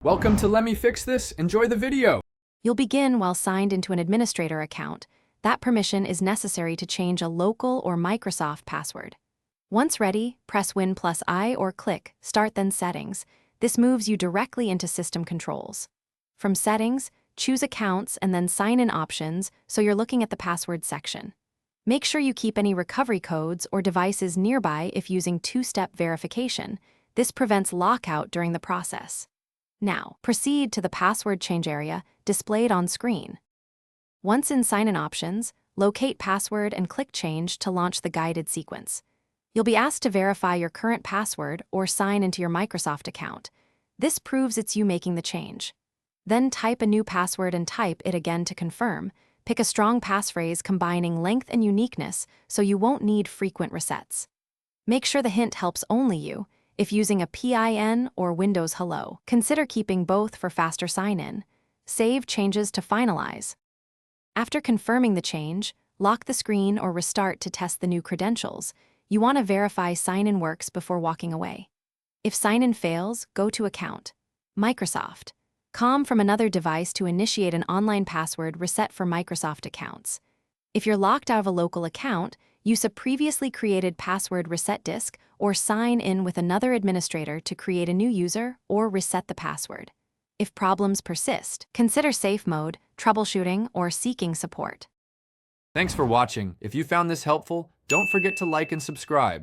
Welcome to Let Me Fix This. Enjoy the video. You'll begin while signed into an administrator account. That permission is necessary to change a local or Microsoft password. Once ready, press Win+I or click Start then Settings. This moves you directly into system controls. From Settings, choose Accounts and then Sign-in options so you're looking at the password section. Make sure you keep any recovery codes or devices nearby if using two-step verification. This prevents lockout during the process. Now, proceed to the password change area displayed on screen. Once in Sign-in options, locate Password and click Change to launch the guided sequence. You'll be asked to verify your current password or sign into your Microsoft account. This proves it's you making the change. Then type a new password and type it again to confirm. Pick a strong passphrase combining length and uniqueness so you won't need frequent resets. Make sure the hint helps only you. If using a PIN or Windows Hello, consider keeping both for faster sign-in. Save changes to finalize. After confirming the change, lock the screen or restart to test the new credentials. You want to verify sign-in works before walking away. If sign-in fails, go to Account. Microsoft. Com from another device to initiate an online password reset for Microsoft accounts. If you're locked out of a local account, use a previously created password reset disk or sign in with another administrator to create a new user or reset the password. If problems persist, consider safe mode, troubleshooting, or seeking support. Thanks for watching. If you found this helpful, don't forget to like and subscribe.